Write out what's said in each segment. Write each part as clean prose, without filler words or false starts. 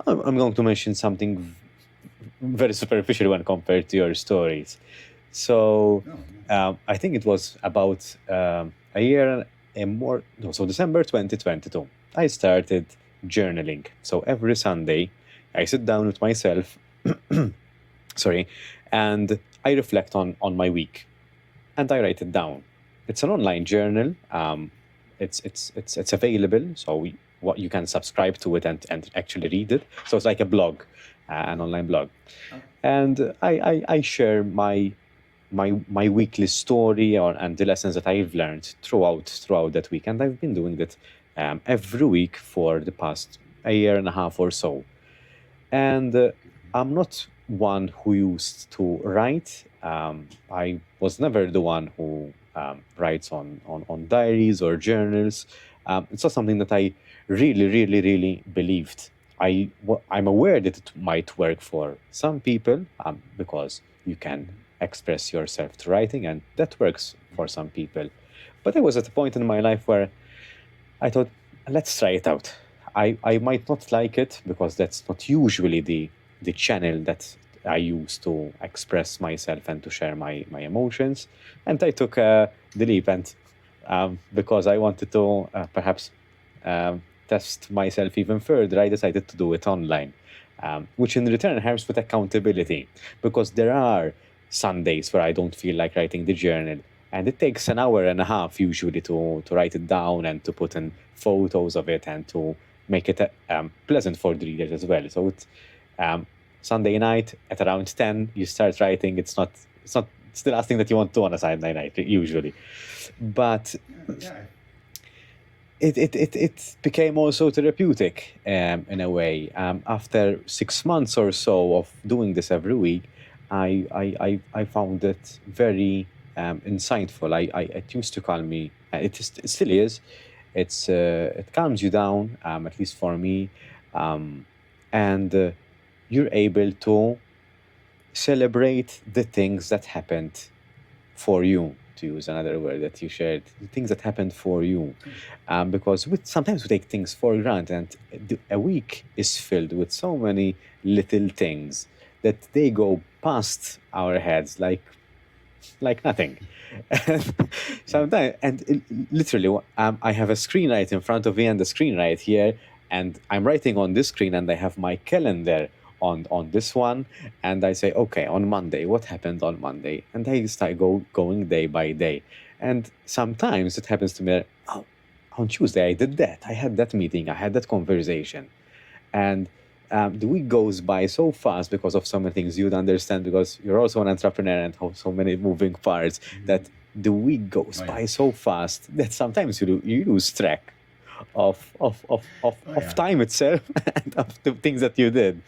I'm going to mention something very superficial when compared to your stories. So No, yeah. I think it was about a year and more. No, so December 2022, I started journaling. So every Sunday, I sit down with myself, sorry, and I reflect on my week, and I write it down. It's an online journal. It's available, so what you can subscribe to it and actually read it. So it's like a blog, an online blog, Oh, and I share my weekly story and the lessons that I've learned throughout that week. And I've been doing that every week for the past a year and a half or so. And I'm not one who used to write. I was never the one who writes on diaries or journals. It's not something that I really believed. I'm aware that it might work for some people because you can express yourself through writing, and that works for some people. But I was at a point in my life where I thought, let's try it out. I might not like it because that's not usually the channel that I use to express myself and to share my emotions. And I took the leap, and because I wanted to perhaps test myself even further, I decided to do it online, which in return helps with accountability because there are Sundays where I don't feel like writing the journal. And it takes an hour and a half usually to write it down and to put in photos of it and to make it pleasant for the readers as well. So it's um, Sunday night at around 10, you start writing. It's the last thing that you want to do on a Sunday night usually. But yeah. it became also therapeutic in a way. After 6 months or so of doing this every week, I found it very insightful. It used to calm me. It still is. It calms you down, at least for me, and you're able to celebrate the things that happened for you, to use another word that you shared, the things that happened for you. Because sometimes we take things for granted, and a week is filled with so many little things that they go past our heads like nothing. Yeah. Sometimes, and literally, I have a screen right in front of me and the screen right here, and I'm writing on this screen, and I have my calendar on this one, and I say, okay, on Monday, what happened on Monday, and I start going day by day, and sometimes it happens to me. Oh, on Tuesday I did that. I had that meeting. I had that conversation, and the week goes by so fast because of so many things you'd understand because you're also an entrepreneur and have so many moving parts that the week goes Oh yeah. by so fast that sometimes you lose track Oh of yeah. time itself and of the things that you did.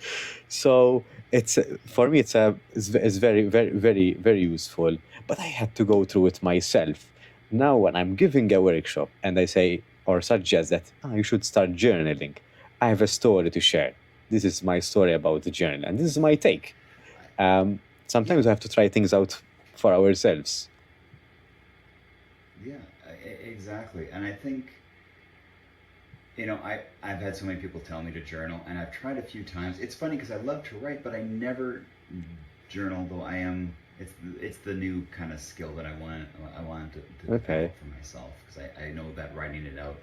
So it's for me it's very useful. But I had to go through it myself. Now when I'm giving a workshop and I say or suggest that you should start journaling, I have a story to share. This is my story about the journal, and this is my take. Yeah. Sometimes we have to try things out for ourselves. Yeah. Exactly. And I think I've had so many people tell me to journal, and I've tried a few times. It's funny because I love to write, but I never journal. Though I am, it's the new kind of skill that I want to Okay. develop for myself because I know that writing it out.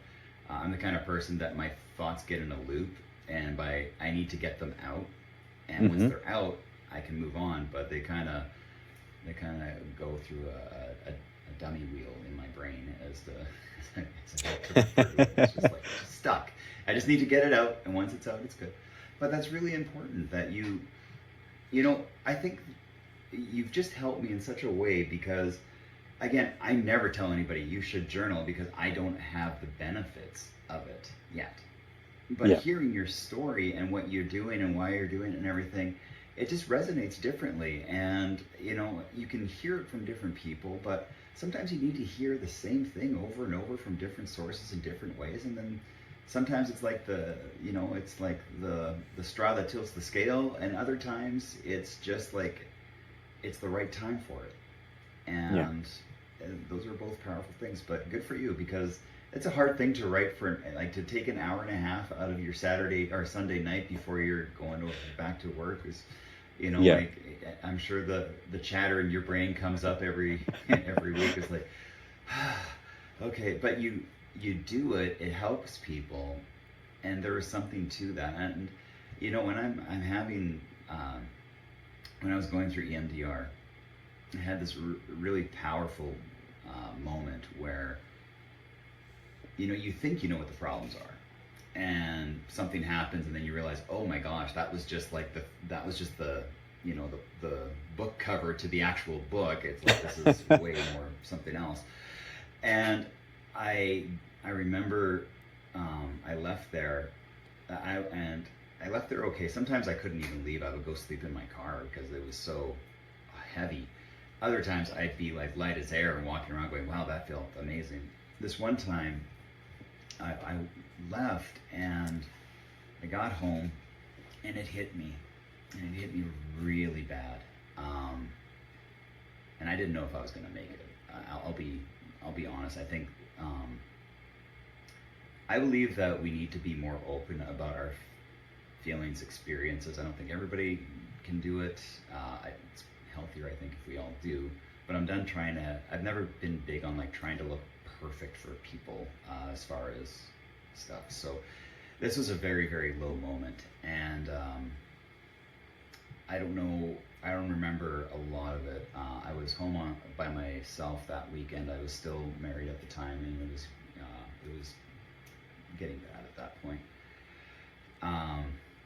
I'm the kind of person that my thoughts get in a loop, and I need to get them out, and once Mm-hmm. they're out, I can move on. But they kind of go through a dummy wheel in my brain as I like to refer to it. It's just like it's just stuck. I just need to get it out, and once it's out, it's good. But that's really important that I think you've just helped me in such a way because, again, I never tell anybody you should journal because I don't have the benefits of it yet. But Yeah. hearing your story and what you're doing and why you're doing it and everything, it just resonates differently. And you can hear it from different people, but sometimes you need to hear the same thing over and over from different sources in different ways. And then sometimes it's like the straw that tilts the scale, and other times it's just like it's the right time for it. Yeah. And those are both powerful things. But good for you because it's a hard thing to write for, like, to take an hour and a half out of your Saturday or Sunday night before you're going back to work is, Yeah. like, I'm sure the chatter in your brain comes up every every week. It's like, okay, but you do it. It helps people, and there is something to that. And when I'm having when I was going through EMDR, I had this really powerful moment where you think you know what the problems are, and something happens, and then you realize, oh my gosh, that was just the the book cover to the actual book. It's like, this is way more something else. And I remember I left there. I left there okay. Sometimes I couldn't even leave. I would go sleep in my car because it was so heavy. Other times I'd be like light as air and walking around going, wow, that felt amazing. This one time I left and I got home and it hit me. And it hit me really bad. And I didn't know if I was going to make it. I'll be honest. I think I believe that we need to be more open about our feelings, experiences. I don't think everybody can do it. It's healthier, I think, if we all do. But I'm done trying to. I've never been big on like trying to look perfect for people as far as stuff. So this was a very, very low moment, and I don't know. I don't remember a lot of it. I was home by myself that weekend. I was still married at the time, and it was getting bad at that point.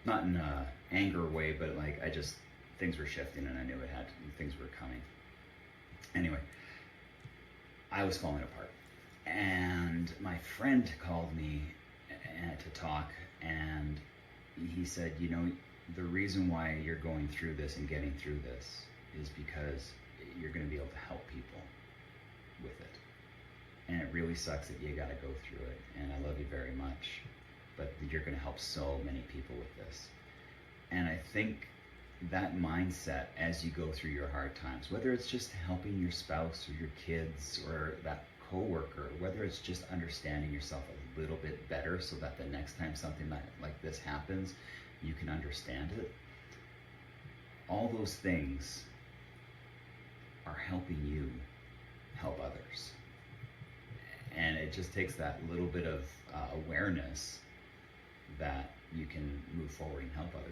Not in a anger way, but like things were shifting, and I knew things were coming. Anyway, I was falling apart, and my friend called me to talk, and he said, the reason why you're going through this and getting through this is because you're going to be able to help people with it. And it really sucks that you got to go through it. And I love you very much, but you're going to help so many people with this. And I think that mindset as you go through your hard times, whether it's just helping your spouse or your kids or that coworker, whether it's just understanding yourself a little bit better so that the next time something like this happens, you can understand it. All those things are helping you help others. And it just takes that little bit of awareness that you can move forward and help others.